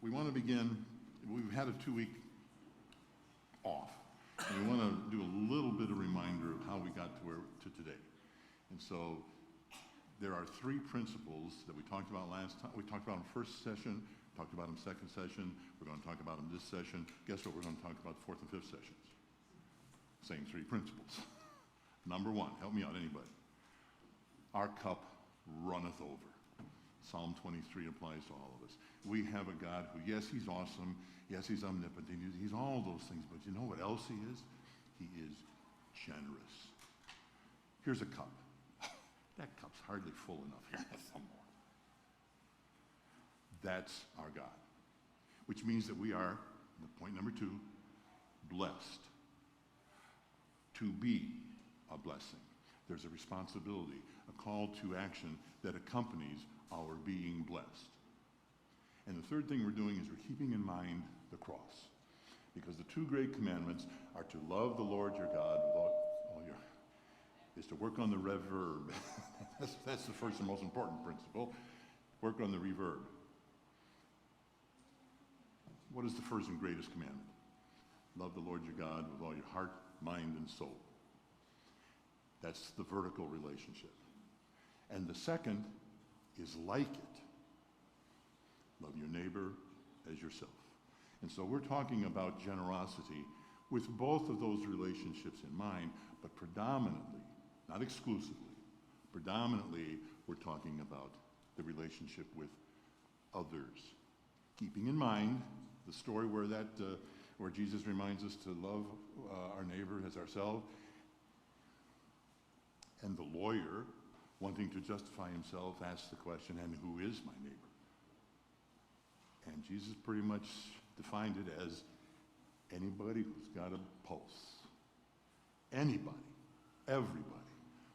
we want to begin. We've had a 2-week off. And we want to do a little bit of reminder of how we got to today. And so there are 3 principles that we talked about last time. We talked about in first session, talked about in second session. We're going to talk about in this session. Guess what? We're going to talk about fourth and fifth sessions. Same 3 principles. Number 1, help me out, anybody. Our cup runneth over. Psalm 23 applies to all of us. We have a God who, yes, he's awesome. Yes, he's omnipotent. He's all those things. But you know what else he is? He is generous. Here's a cup. That cup's hardly full enough. Here, some more. That's our God. Which means that we are, point number 2, blessed. To be a blessing. There's a responsibility, a call to action that accompanies our being blessed. And the third thing we're doing is we're keeping in mind the cross. Because the 2 great commandments are to love the Lord your God with all your, is to work on the reverb. that's the first and most important principle. Work on the reverb. What is the first and greatest commandment? Love the Lord your God with all your heart, mind, and soul. That's the vertical relationship. And the second is like it. Love your neighbor as yourself. And so we're talking about generosity with both of those relationships in mind, but predominantly, not exclusively, predominantly we're talking about the relationship with others. Keeping in mind the story where Jesus reminds us to love our neighbor as ourselves, and the lawyer, wanting to justify himself, asks the question, and who is my neighbor? And Jesus pretty much defined it as anybody who's got a pulse. Anybody, everybody,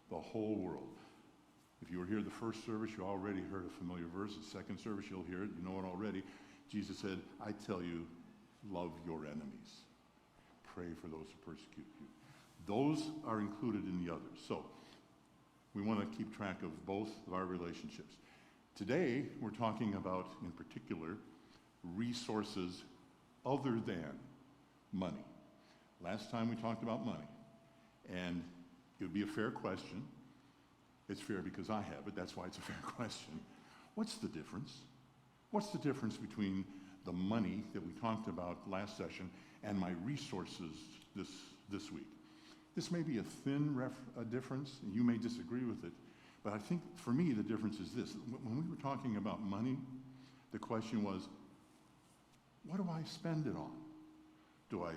the whole world. If you were here the first service, you already heard a familiar verse. The second service, you'll hear it. You know it already. Jesus said, I tell you, love your enemies. Pray for those who persecute you. Those are included in the others. So we want to keep track of both of our relationships. Today, we're talking about, in particular, resources other than money. Last time we talked about money. And it would be a fair question. It's fair because I have it. That's why it's a fair question. What's the difference? What's the difference between the money that we talked about last session and my resources this week? This may be a thin difference, and you may disagree with it, but I think for me the difference is this. When we were talking about money, the question was, what do I spend it on? Do I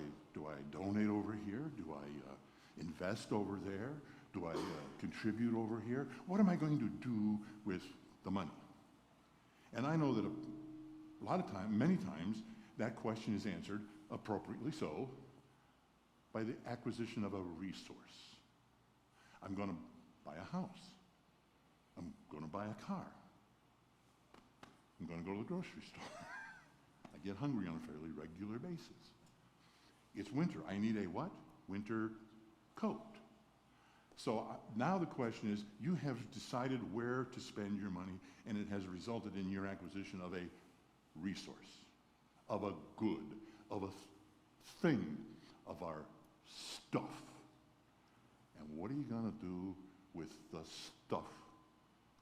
donate over here? Do I invest over there? Do I contribute over here? What am I going to do with the money? And I know that a lot of times, many times, that question is answered, appropriately so, by the acquisition of a resource. I'm going to buy a house. I'm going to buy a car. I'm going to go to the grocery store. I get hungry on a fairly regular basis. It's winter. I need a what? Winter coat. So now the question is, you have decided where to spend your money, and it has resulted in your acquisition of a resource, of a good, of a thing, of our stuff. And what are you going to do with the stuff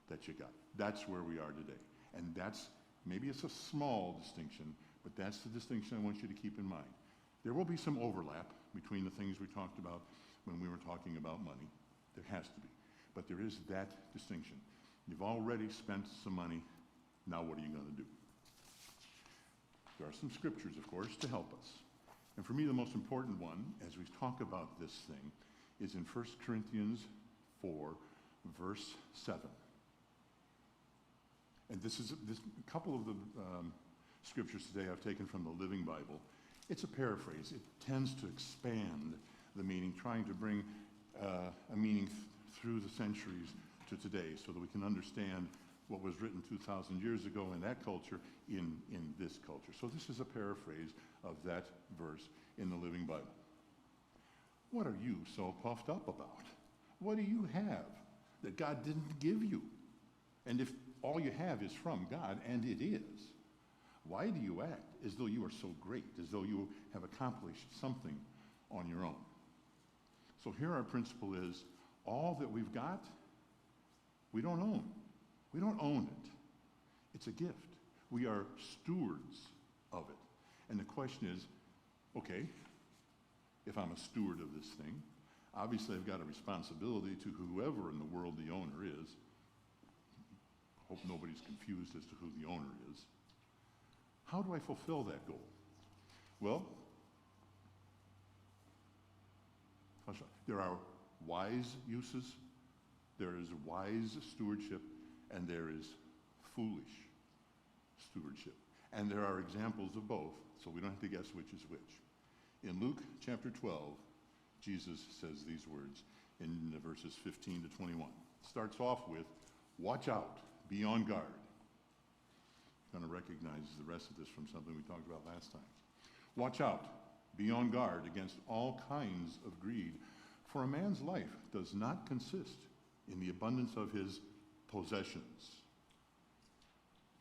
that you got? That's where we are today. And that's, maybe it's a small distinction, but that's the distinction I want you to keep in mind. There will be some overlap between the things we talked about when we were talking about money. There has to be. But there is that distinction. You've already spent some money. Now what are you going to do? There are some scriptures, of course, to help us. And for me, the most important one, as we talk about this thing, is in 1 Corinthians 4, verse 7. And this a couple of the scriptures today I've taken from the Living Bible. It's a paraphrase. It tends to expand the meaning, trying to bring a meaning through the centuries to today so that we can understand what was written 2,000 years ago in that culture in this culture. So this is a paraphrase of that verse in the Living Bible. What are you so puffed up about? What do you have that God didn't give you? And if all you have is from God, and it is, why why do you act as though you are so great, as though you have accomplished something on your own? So here our principle is, all that we've got, we don't own. We don't own it. It's a gift. We are stewards of it. And the question is, okay, if I'm a steward of this thing, obviously I've got a responsibility to whoever in the world the owner is. Hope nobody's confused as to who the owner is. How do I fulfill that goal? Well, there are wise uses, there is wise stewardship, and there is foolish stewardship. And there are examples of both, so we don't have to guess which is which. In Luke chapter 12, Jesus says these words in the verses 15 to 21. It starts off with, watch out, be on guard. You're going to recognize the rest of this from something we talked about last time. Watch out, be on guard against all kinds of greed, for a man's life does not consist in the abundance of his possessions.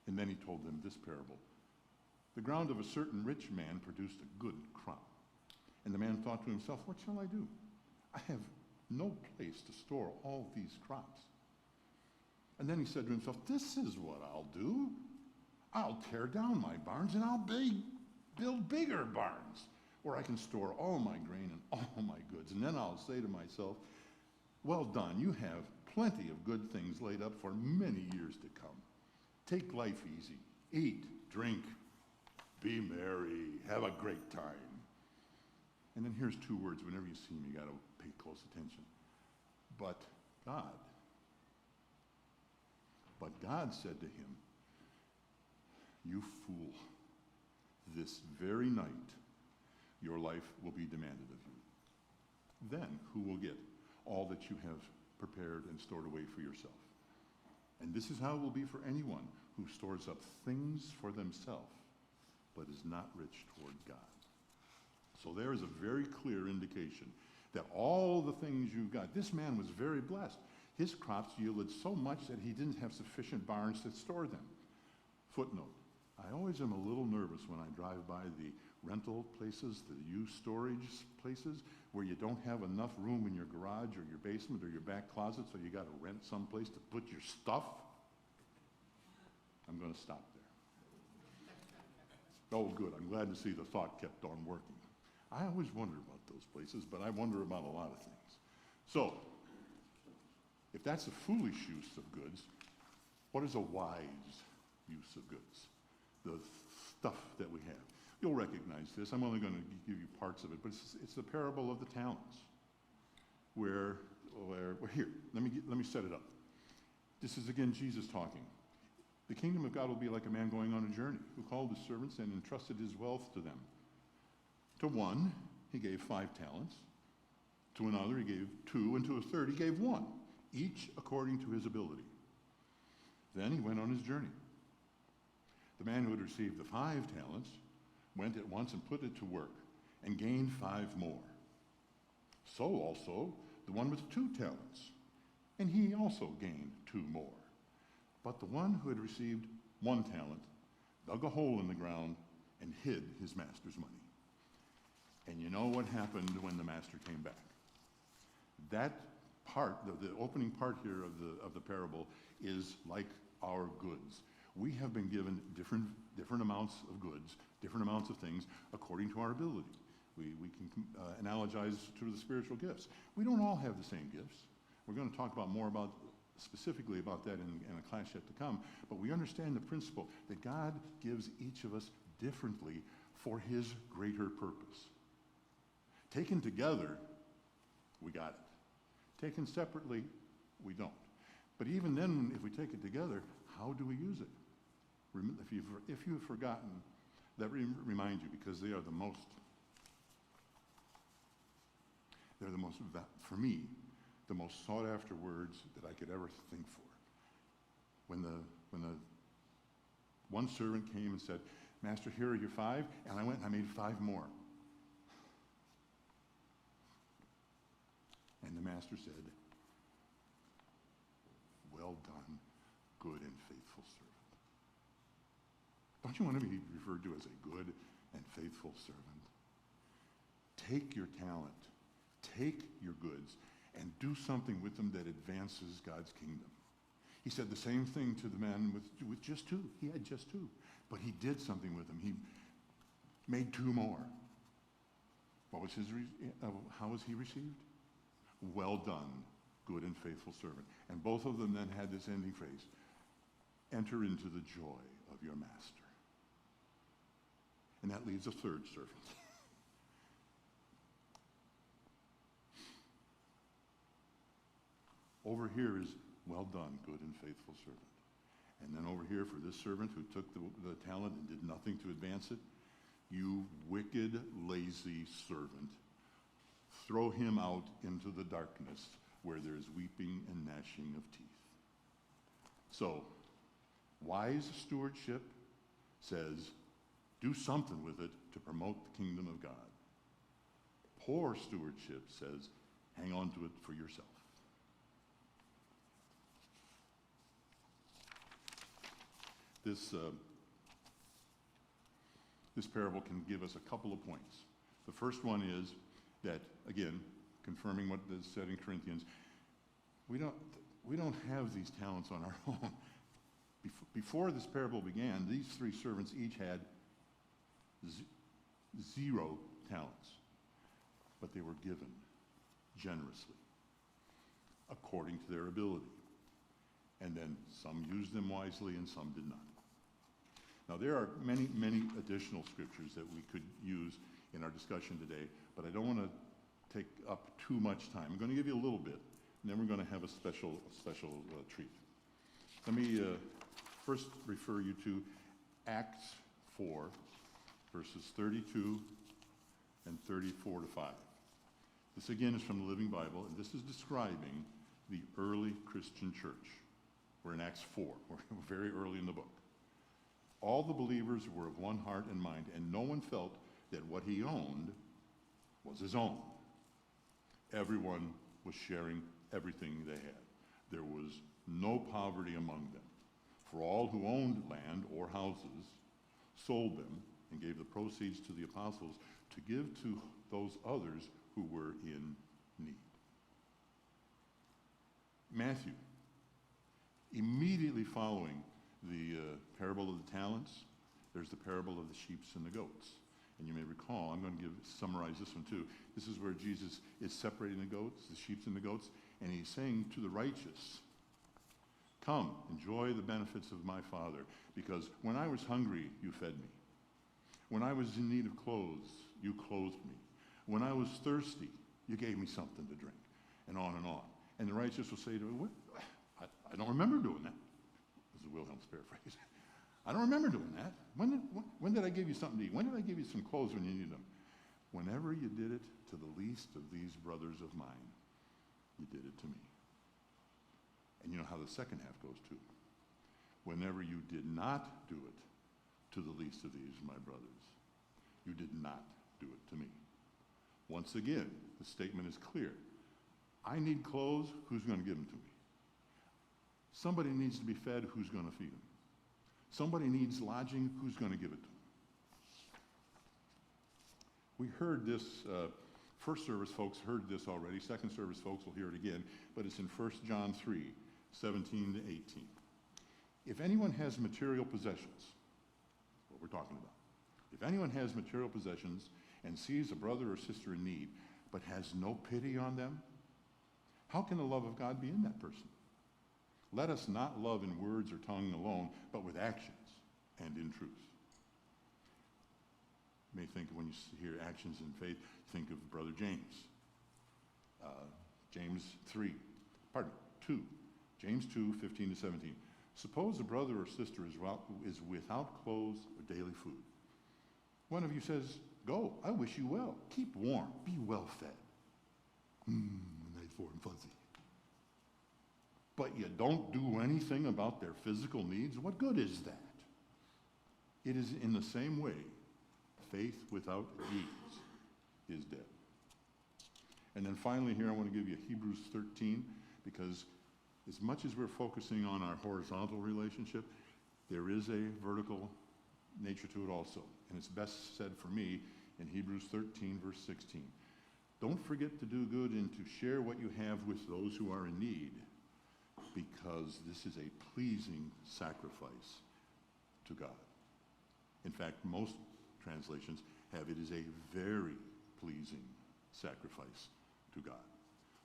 And then he told them this parable. The ground of a certain rich man produced a good crop. And the man thought to himself, what shall I do? I have no place to store all these crops. And then he said to himself, this is what I'll do. I'll tear down my barns and I'll build bigger barns where I can store all my grain and all my goods. And then I'll say to myself, well done, you have plenty of good things laid up for many years to come. Take life easy, eat, drink, be merry, have a great time. And then here's two words, whenever you see them, you got to pay close attention. But God said to him, you fool, this very night your life will be demanded of you. Then who will get all that you have prepared and stored away for yourself? And this is how it will be for anyone who stores up things for themselves, but is not rich toward God. So there is a very clear indication that all the things you've got, this man was very blessed. His crops yielded so much that he didn't have sufficient barns to store them. Footnote, I always am a little nervous when I drive by the rental places, the used storage places, where you don't have enough room in your garage or your basement or your back closet, so you got to rent someplace to put your stuff. I'm going to stop there. Oh, good. I'm glad to see the thought kept on working. I always wonder about those places, but I wonder about a lot of things. So, if that's a foolish use of goods, what is a wise use of goods? The stuff that we have. You'll recognize this. I'm only going to give you parts of it, but it's the parable of the talents. Where here, let me set it up. This is again Jesus talking. The kingdom of God will be like a man going on a journey who called his servants and entrusted his wealth to them. To one, he gave 5 talents. To another, he gave 2, and to a third, he gave 1, each according to his ability. Then he went on his journey. The man who had received the 5 talents went at once and put it to work and gained 5 more. So also the one with 2 talents, and he also gained 2 more. But the one who had received 1 talent dug a hole in the ground and hid his master's money. And you know what happened when the master came back? That part, the opening part here of the parable is like our goods. We have been given different amounts of goods, different amounts of things according to our ability. We can analogize to the spiritual gifts. We don't all have the same gifts. We're going to talk specifically about that in a class yet to come. But we understand the principle that God gives each of us differently for his greater purpose. Taken together, we got it. Taken separately, we don't. But even then, if we take it together, how do we use it? If you've forgotten, let me remind you, because they are the most, for me, the most sought after words that I could ever think for. When the one servant came and said, Master, here are your 5, and I went and I made 5 more. And the master said, well done, good and faithful servant. Don't you want to be referred to as a good and faithful servant? Take your talent, take your goods, and do something with them that advances God's kingdom. He said the same thing to the man with just two. He had just two. But he did something with them. He made two more. What was how was he received? Well done, good and faithful servant. And both of them then had this ending phrase, enter into the joy of your master. And that leaves a third servant. Over here is, well done, good and faithful servant. And then over here, for this servant who took the talent and did nothing to advance it, you wicked, lazy servant, throw him out into the darkness where there is weeping and gnashing of teeth. So, wise stewardship says, do something with it to promote the kingdom of God. Poor stewardship says, hang on to it for yourself. This parable can give us a couple of points. The first one is that, again, confirming what is said in Corinthians, we don't have these talents on our own. Before this parable began, these three servants each had 0 talents, but they were given generously according to their ability. And then some used them wisely and some did not. Now, there are many, many additional scriptures that we could use in our discussion today, but I don't want to take up too much time. I'm going to give you a little bit, and then we're going to have a special treat. Let me first refer you to Acts 4, verses 32 and 34 to 5. This again is from the Living Bible, and this is describing the early Christian church. We're in Acts 4. We're very early in the book. All the believers were of one heart and mind, and no one felt that what he owned was his own. Everyone was sharing everything they had. There was no poverty among them. For all who owned land or houses sold them and gave the proceeds to the apostles to give to those others who were in need. Matthew, immediately following the parable of the talents, there's the parable of the sheep and the goats. And you may recall, I'm going to summarize this one too. This is where Jesus is separating the goats, the sheep and the goats, and he's saying to the righteous, come, enjoy the benefits of my Father, because when I was hungry, you fed me. When I was in need of clothes, you clothed me. When I was thirsty, you gave me something to drink, and on and on. And the righteous will say to him, I don't remember doing that. This is Wilhelm's paraphrase. I don't remember doing that. When did I give you something to eat? When did I give you some clothes when you needed them? Whenever you did it to the least of these brothers of mine, you did it to me. And you know how the second half goes too. Whenever you did not do it to the least of these, my brothers, you did not do it to me. Once again, the statement is clear. I need clothes, who's going to give them to me? Somebody needs to be fed, who's going to feed them? Somebody needs lodging, who's going to give it to them? We heard this, first service folks heard this already, second service folks will hear it again, but it's in 1 John 3, 17 to 18. If anyone has material possessions, what we're talking about, if anyone has material possessions and sees a brother or sister in need, but has no pity on them, how can the love of God be in that person? Let us not love in words or tongue alone, but with actions and in truth. You may think when you hear actions in faith, think of Brother James. James 2, James 2, 15 to 17. Suppose a brother or sister is without clothes or daily food. One of you says, go, I wish you well. Keep warm, be well fed. Nice warm and fuzzy. But you don't do anything about their physical needs, what good is that? It is in the same way, faith without deeds is dead. And then finally here I want to give you Hebrews 13, because as much as we're focusing on our horizontal relationship, there is a vertical nature to it also. And it's best said for me in Hebrews 13, verse 16. Don't forget to do good and to share what you have with those who are in need, because this is a pleasing sacrifice to God. In fact, most translations have it is a very pleasing sacrifice to God.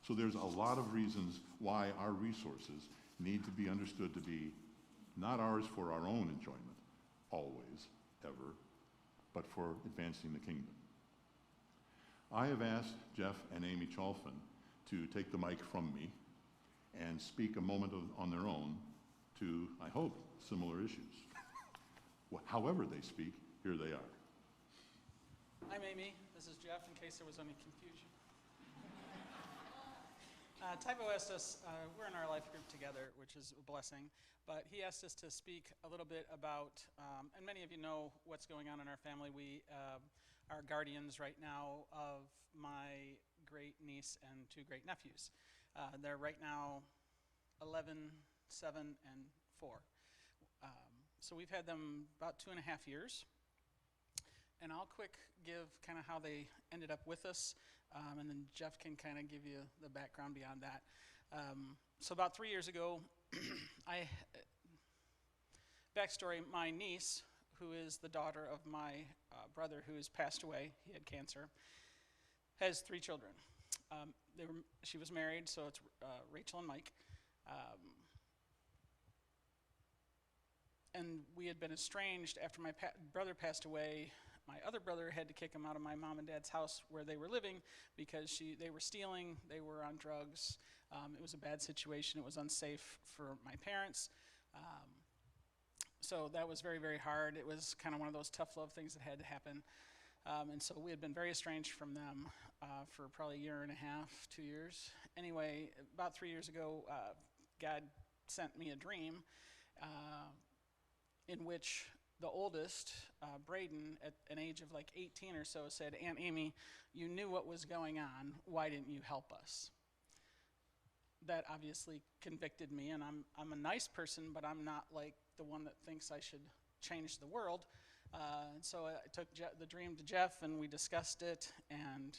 So there's a lot of reasons why our resources need to be understood to be not ours for our own enjoyment, always, ever, but for advancing the kingdom. I have asked Jeff and Amy Chalfin to take the mic from me and speak a moment on their own to, I hope, similar issues. However they speak, here they are. I'm Amy. This is Jeff, in case there was any confusion. Tybo asked us, we're in our life group together, which is a blessing, but he asked us to speak a little bit about, and many of you know what's going on in our family. We are guardians right now of my great niece and two great nephews. They're right now 11, 7, and 4. So we've had them about 2.5 years. And I'll quick give kind of how they ended up with us, and then Jeff can kind of give you the background beyond that. So about 3 years ago, backstory, my niece, who is the daughter of my brother who has passed away, he had cancer, has 3 children. She was married, so it's Rachel and Mike. And we had been estranged after my brother passed away. My other brother had to kick him out of my mom and dad's house where they were living because they were stealing, they were on drugs. It was a bad situation. It was unsafe for my parents. So that was very, very hard. It was kind of one of those tough love things that had to happen. And so we had been very estranged from them for probably 1.5 years, 2 years. Anyway, about 3 years ago, God sent me a dream in which the oldest, Braden, at an age of like 18 or so, said, "Aunt Amy, you knew what was going on. Why didn't you help us?" That obviously convicted me, and I'm a nice person, but I'm not like the one that thinks I should change the world. And so I took the dream to Jeff, and we discussed it, and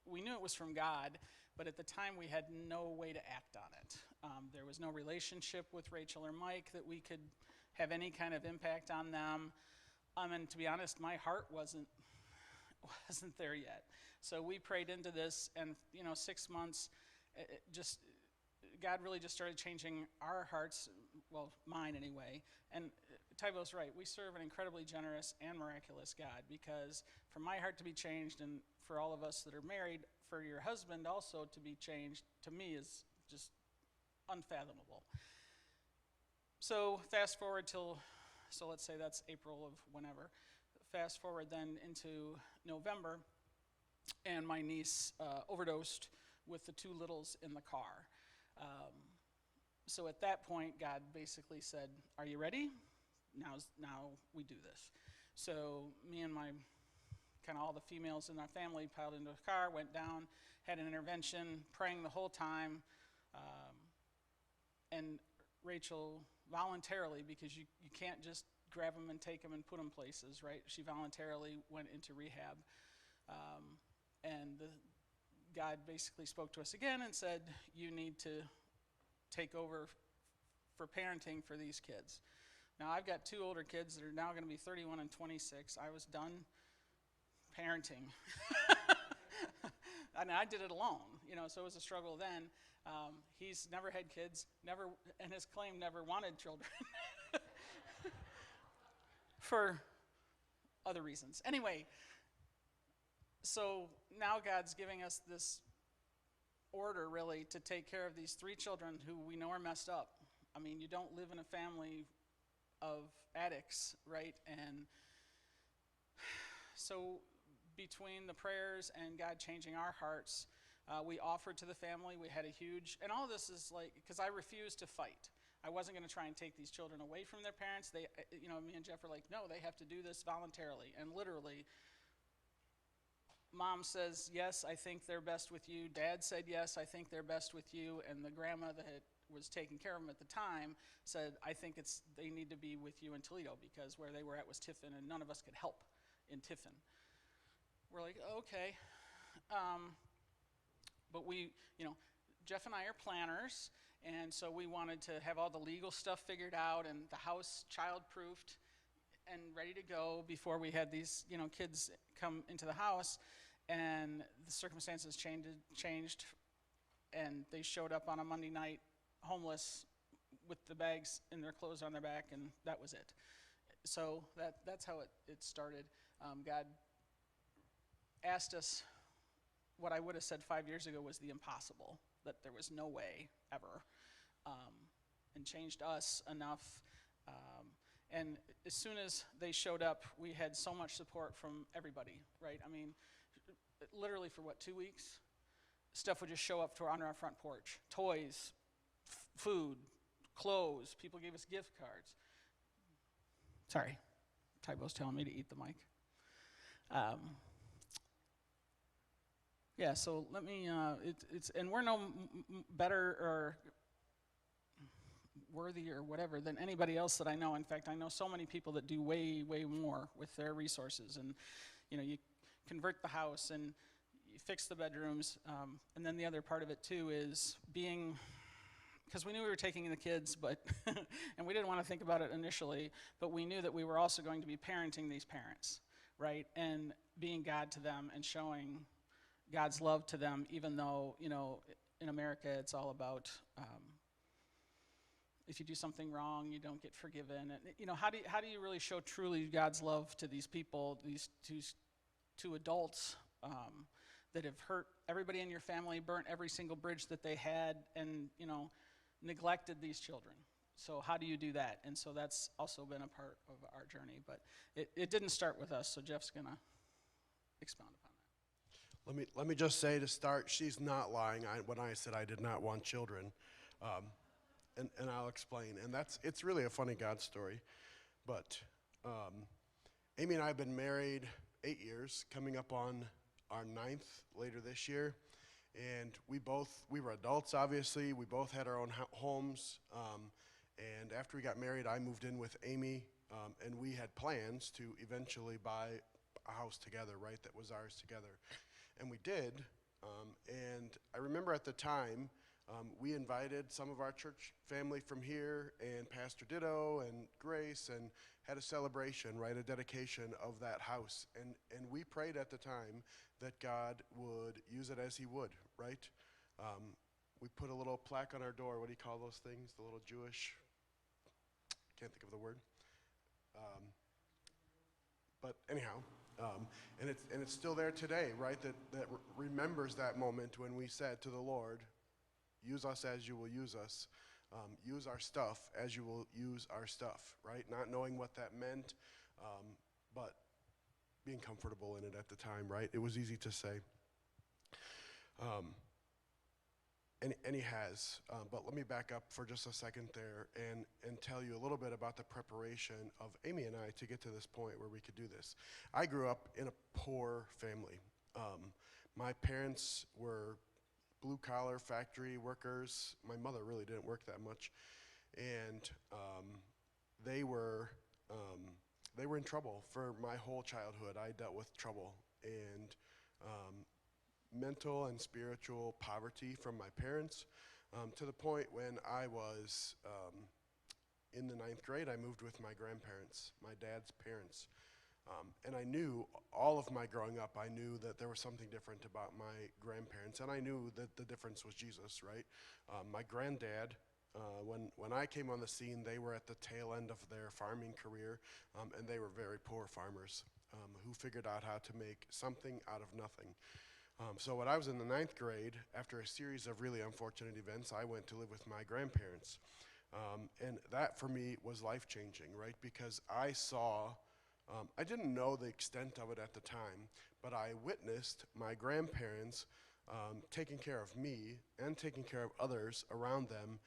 we knew it was from God, but at the time we had no way to act on it. There was no relationship with Rachel or Mike that we could have any kind of impact on them. And to be honest, my heart wasn't there yet. So we prayed into this, and 6 months, God really just started changing our hearts, well, mine anyway. And Tybo's right, we serve an incredibly generous and miraculous God, because for my heart to be changed, and for all of us that are married, for your husband also to be changed, to me is just unfathomable. So fast forward so let's say that's April of whenever. Fast forward then into November, and my niece overdosed with the 2 littles in the car. So at that point, God basically said, "Are you ready? Now we do this." So me and my kind of all the females in our family piled into a car, went down, had an intervention, praying the whole time, and Rachel voluntarily, because you can't just grab them and take them and put them places, right? She voluntarily went into rehab. And God basically spoke to us again and said, "You need to take over for parenting for these kids." Now, I've got 2 older kids that are now going to be 31 and 26. I was done parenting. And I did it alone, so it was a struggle then. He's never had kids, and his claim never wanted children for other reasons. Anyway, so now God's giving us this order, really, to take care of these 3 children who we know are messed up. I mean, you don't live in a family of addicts, right? And so between the prayers and God changing our hearts, we offered to the family. We had a huge, and all of this is like, because I refused to fight. I wasn't going to try and take these children away from their parents. Me and Jeff were like, no, they have to do this voluntarily. And literally, Mom says, "Yes, I think they're best with you." Dad said, "Yes, I think they're best with you." And the grandma that was taking care of them at the time said, I think they need to be with you in Toledo because where they were at was Tiffin and none of us could help in Tiffin. We're like, okay. But Jeff and I are planners, and so we wanted to have all the legal stuff figured out and the house child-proofed and ready to go before we had these, kids come into the house. And the circumstances changed, and they showed up on a Monday night homeless with the bags and their clothes on their back, and that was it. So that's how it started. God asked us what I would have said 5 years ago was the impossible, that there was no way ever, and changed us enough. And as soon as they showed up, we had so much support from everybody, right? I mean, literally for 2 weeks, stuff would just show up on our front porch. Toys, food, clothes, people gave us gift cards. Sorry, Tybo's telling me to eat the mic. Yeah, so let me, and we're no better or worthy or whatever than anybody else that I know. In fact, I know so many people that do way, way more with their resources. And, you convert the house and you fix the bedrooms. And then the other part of it too is because we knew we were taking the kids, but and we didn't want to think about it initially, but we knew that we were also going to be parenting these parents, right? And being God to them and showing God's love to them, even though, in America it's all about if you do something wrong, you don't get forgiven. And, how do you really show truly God's love to these people, these two adults that have hurt everybody in your family, burnt every single bridge that they had, and neglected these children? So how do you do that? And so that's also been a part of our journey. But it didn't start with us, so Jeff's going to expound upon that. Let me just say to start, she's not lying when I said I did not want children. And I'll explain. And it's really a funny God story. But Amy and I have been married 8 years, coming up on our 9th later this year. And we were adults, obviously. We both had our own homes. And after we got married, I moved in with Amy. And we had plans to eventually buy a house together, right, that was ours together. And we did. And I remember at the time, we invited some of our church family from here and Pastor Ditto and Grace and had a celebration, right, a dedication of that house. And we prayed at the time that God would use it as he would, right? We put a little plaque on our door. What do you call those things? The little Jewish, can't think of the word. But anyhow, and it's still there today, right? That remembers that moment when we said to the Lord, use us as you will use us. Use our stuff as you will use our stuff, right? Not knowing what that meant, but being comfortable in it at the time, right? It was easy to say. And he has. But let me back up for just a second there and tell you a little bit about the preparation of Amy and I to get to this point where we could do this. I grew up in a poor family. My parents were blue-collar factory workers. My mother really didn't work that much. And they were in trouble for my whole childhood. I dealt with trouble and mental and spiritual poverty from my parents, to the point when I was in the 9th grade, I moved with my grandparents, my dad's parents. And I knew, all of my growing up, I knew that there was something different about my grandparents, and I knew that the difference was Jesus, right? My granddad, when I came on the scene, they were at the tail end of their farming career, and they were very poor farmers who figured out how to make something out of nothing. So when I was in the 9th grade, after a series of really unfortunate events, I went to live with my grandparents. And that, for me, was life-changing, right? Because I saw, I didn't know the extent of it at the time, but I witnessed my grandparents taking care of me and taking care of others around them,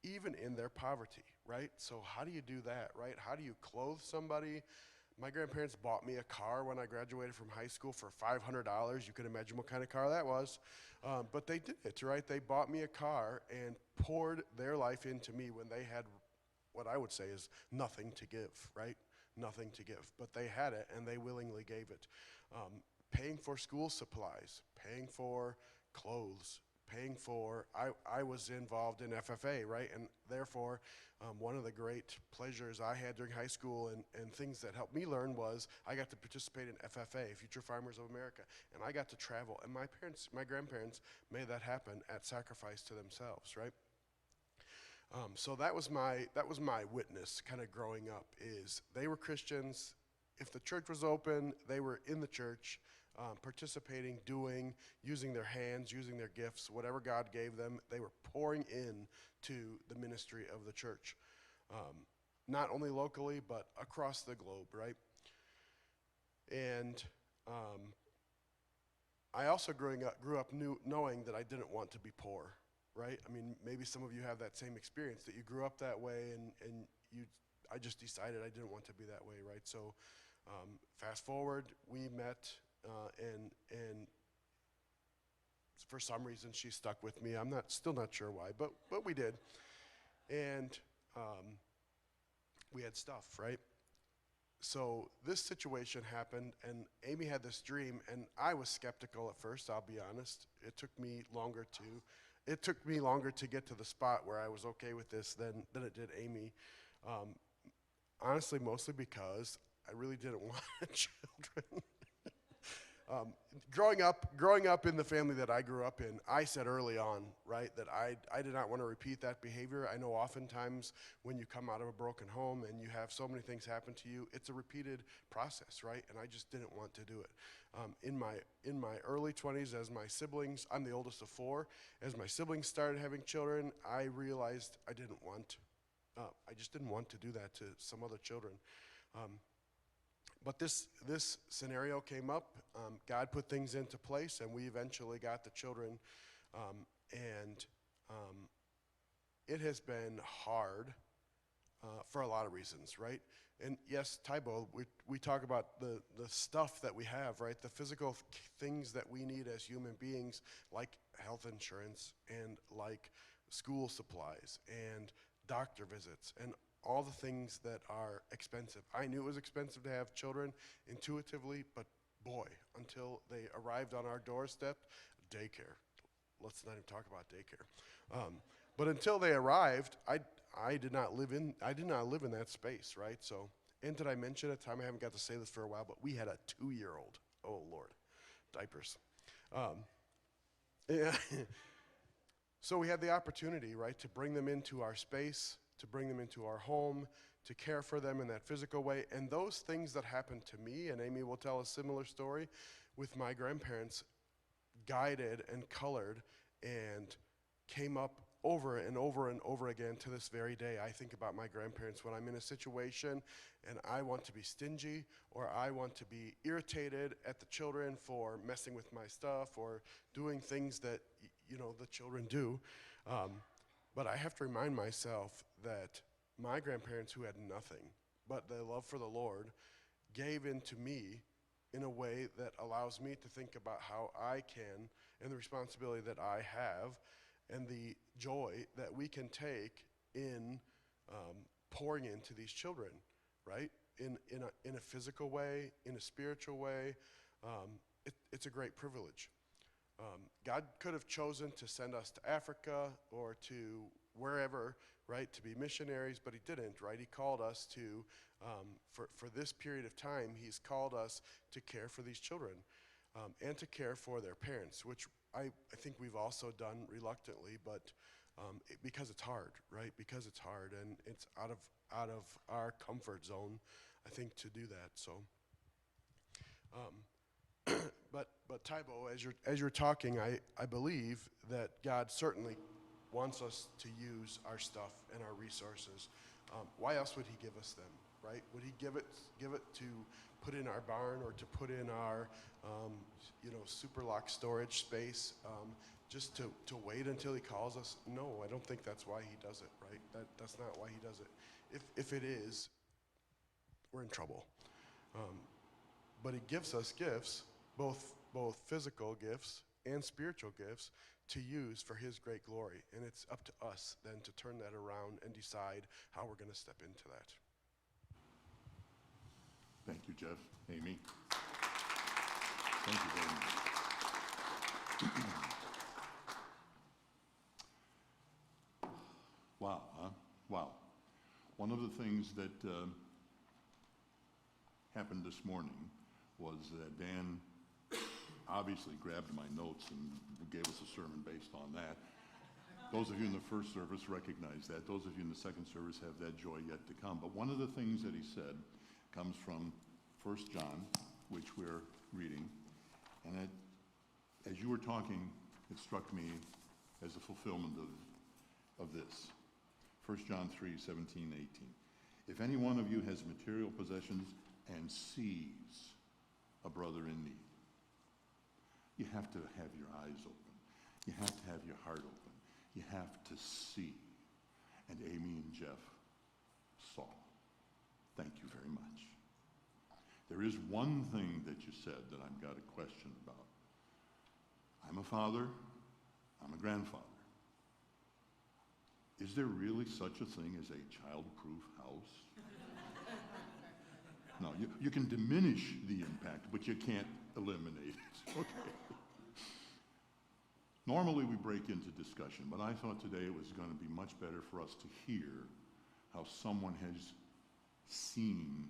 even in their poverty, right? So how do you do that, right? How do you clothe somebody, My grandparents bought me a car when I graduated from high school for $500. You can imagine what kind of car that was. But they did it, right? They bought me a car and poured their life into me when they had what I would say is nothing to give, right? Nothing to give. But they had it, and they willingly gave it. Paying for school supplies, paying for clothes, paying for, I was involved in FFA, right? And therefore, one of the great pleasures I had during high school and things that helped me learn was I got to participate in FFA, Future Farmers of America, and I got to travel. And my grandparents made that happen at sacrifice to themselves, right? So that was my witness kind of growing up is they were Christians. If the church was open, they were in the church, participating, doing, using their hands, using their gifts, whatever God gave them, they were pouring in to the ministry of the church. Not only locally, but across the globe, right? And I also grew up knowing that I didn't want to be poor, right? I mean, maybe some of you have that same experience, that you grew up that way and I just decided I didn't want to be that way, right? So fast forward, we met and for some reason she stuck with me. I'm still not sure why, but we did. And we had stuff, right? So this situation happened, and Amy had this dream, and I was skeptical at first, I'll be honest. It took me longer to get to the spot where I was okay with this than it did Amy. Honestly, mostly because I really didn't want children. Growing up in the family that I grew up in, I said early on, right, that I did not want to repeat that behavior. I know oftentimes when you come out of a broken home and you have so many things happen to you, it's a repeated process, right? And I just didn't want to do it. In my early 20s, as my siblings, I'm the oldest of four, as my siblings started having children, I realized I just didn't want to do that to some other children. But this scenario came up. God put things into place, and we eventually got the children. And it has been hard for a lot of reasons, right? And yes, Tybo, we talk about the stuff that we have, right? The physical things that we need as human beings, like health insurance and like school supplies and doctor visits and all the things that are expensive. I knew it was expensive to have children intuitively, but boy, until they arrived on our doorstep, daycare. Let's not even talk about daycare. But until they arrived, I did not live in that space, right? So, and did I mention at the time, I haven't got to say this for a while, but we had a 2-year-old. Oh Lord, diapers. Yeah. So we had the opportunity, right, to bring them into our space, to bring them into our home, to care for them in that physical way. And those things that happened to me, and Amy will tell a similar story, with my grandparents, guided and colored and came up over and over and over again to this very day. I think about my grandparents when I'm in a situation and I want to be stingy or I want to be irritated at the children for messing with my stuff or doing things that, the children do. But I have to remind myself that my grandparents, who had nothing but their love for the Lord, gave into me in a way that allows me to think about how I can and the responsibility that I have and the joy that we can take in pouring into these children, right? In a physical way, in a spiritual way. It's a great privilege. God could have chosen to send us to Africa or to wherever, right, to be missionaries, but he didn't, right? He called us to, for this period of time, he's called us to care for these children and to care for their parents, which I think we've also done reluctantly, but because it's hard, right? Because it's hard and it's out of our comfort zone, I think, to do that. So, but Tybo, as you're talking, I believe that God certainly wants us to use our stuff and our resources. Why else would he give us them, right? Would he give it to put in our barn or to put in our super lock storage space just to wait until he calls us? No, I don't think that's why he does it, right? That's not why he does it. If it is, we're in trouble. But he gives us gifts, both physical gifts and spiritual gifts, to use for his great glory. And it's up to us then to turn that around and decide how we're going to step into that. Thank you, Jeff. Amy. Thank you very much. Wow, huh? Wow. One of the things that happened this morning was that Dan obviously grabbed my notes and gave us a sermon based on that. Those of you in the first service recognize that. Those of you in the second service have that joy yet to come. But one of the things that he said comes from 1 John, which we're reading. And as you were talking, it struck me as a fulfillment of this. 1 John 3:17, 18. If any one of you has material possessions and sees a brother in need, you have to have your eyes open. You have to have your heart open. You have to see. And Amy and Jeff saw. Thank you very much. There is one thing that you said that I've got a question about. I'm a father. I'm a grandfather. Is there really such a thing as a child-proof house? No, you can diminish the impact, but you can't eliminate it. Okay. Normally we break into discussion, but I thought today it was going to be much better for us to hear how someone has seen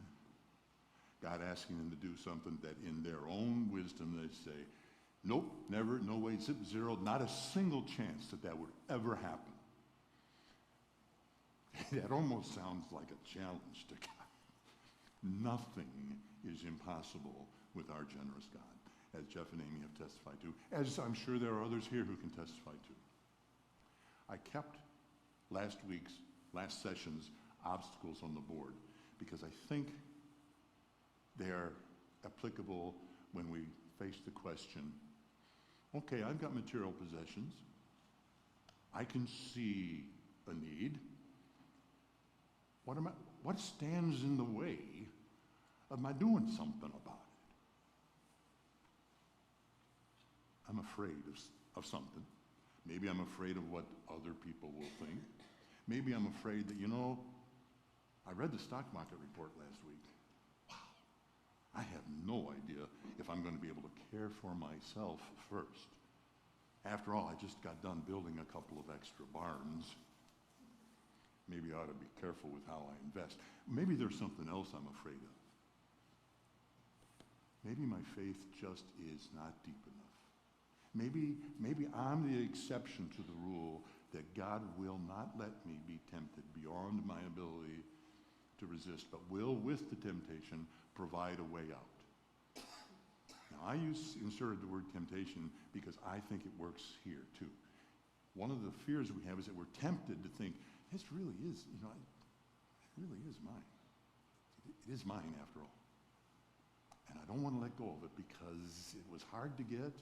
God asking them to do something that in their own wisdom they say, nope, never, no way, zero, not a single chance that would ever happen. That almost sounds like a challenge to God. Nothing is impossible with our generous God, as Jeff and Amy have testified to, as I'm sure there are others here who can testify to. I kept last session's obstacles on the board because I think they're applicable when we face the question, okay, I've got material possessions. I can see a need. What stands in the way of my doing something about it? I'm afraid of something. Maybe I'm afraid of what other people will think. Maybe I'm afraid that, I read the stock market report last week. Wow. I have no idea if I'm going to be able to care for myself first. After all, I just got done building a couple of extra barns. Maybe I ought to be careful with how I invest. Maybe there's something else I'm afraid of. Maybe my faith just is not deep enough. Maybe I'm the exception to the rule that God will not let me be tempted beyond my ability to resist, but will, with the temptation, provide a way out. Now, I inserted the word temptation because I think it works here, too. One of the fears we have is that we're tempted to think, this really is, it really is mine. It is mine, after all. And I don't want to let go of it because it was hard to get,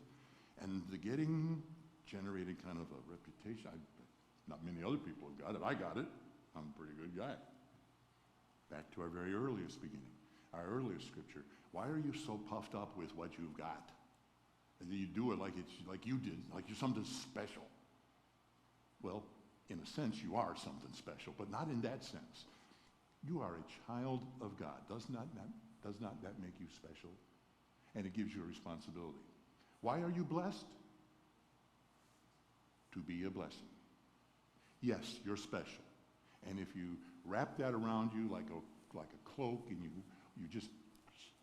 and the getting generated kind of a reputation. Not many other people have got it. I got it. I'm a pretty good guy. Back to our very earliest beginning, our earliest scripture. Why are you so puffed up with what you've got? And you do it like you did, like you're something special. Well, in a sense, you are something special, but not in that sense. You are a child of God. Does not that make you special? And it gives you a responsibility. Why are you blessed? To be a blessing. Yes, you're special. And if you wrap that around you like a cloak and you just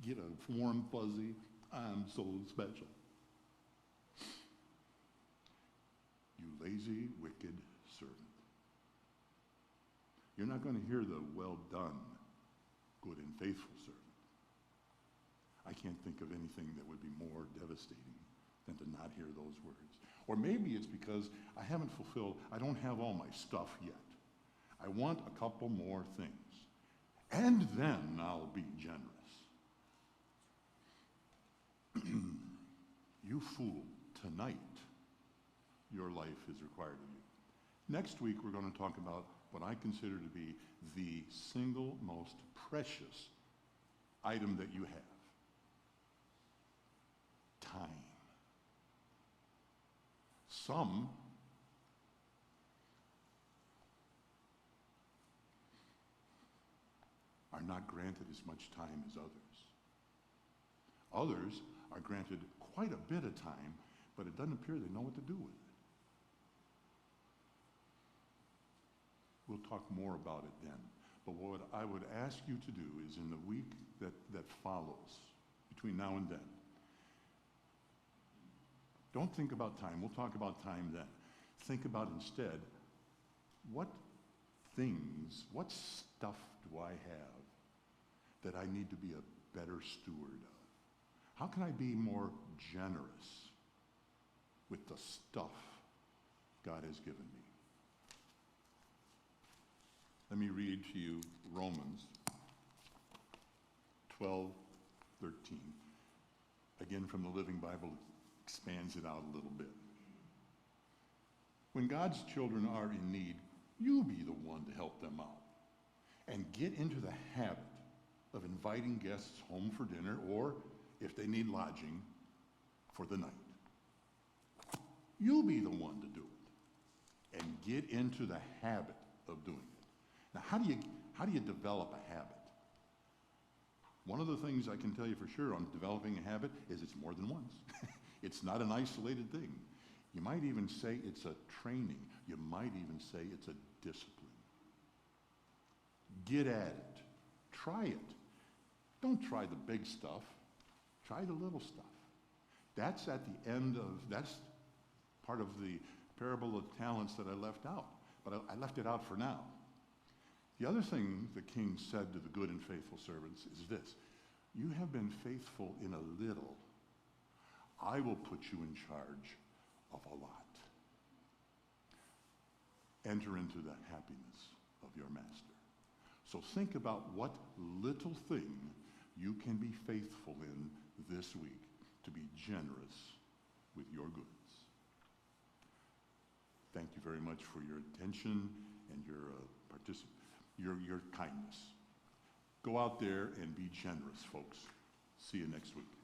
get a warm, fuzzy, I'm so special. You lazy, wicked servant. You're not going to hear the well done, good and faithful servant. I can't think of anything that would be more devastating than to not hear those words. Or maybe it's because I don't have all my stuff yet. I want a couple more things. And then I'll be generous. You fool, tonight your life is required of you. Next week we're going to talk about what I consider to be the single most precious item that you have. Time. Some are not granted as much time as others. Others are granted quite a bit of time, but it doesn't appear they know what to do with it. We'll talk more about it then. But what I would ask you to do is in the week that follows, between now and then, don't think about time. We'll talk about time then. Think about instead, what things, what stuff do I have that I need to be a better steward of? How can I be more generous with the stuff God has given me? Let me read to you Romans 12:13. Again, from the Living Bible, expands it out a little bit. When God's children are in need, you be the one to help them out. And get into the habit of inviting guests home for dinner, or, if they need lodging, for the night. You be the one to do it. And get into the habit of doing it. Now, how do you develop a habit? One of the things I can tell you for sure on developing a habit is it's more than once. It's not an isolated thing. You might even say it's a training. You might even say it's a discipline. Get at it. Try it. Don't try the big stuff. Try the little stuff. That's that's part of the parable of talents that I left out. But I left it out for now. The other thing the king said to the good and faithful servants is this: you have been faithful in a little. I will put you in charge of a lot. Enter into the happiness of your master. So think about what little thing you can be faithful in this week to be generous with your goods. Thank you very much for your attention and your kindness. Go out there and be generous, folks. See you next week.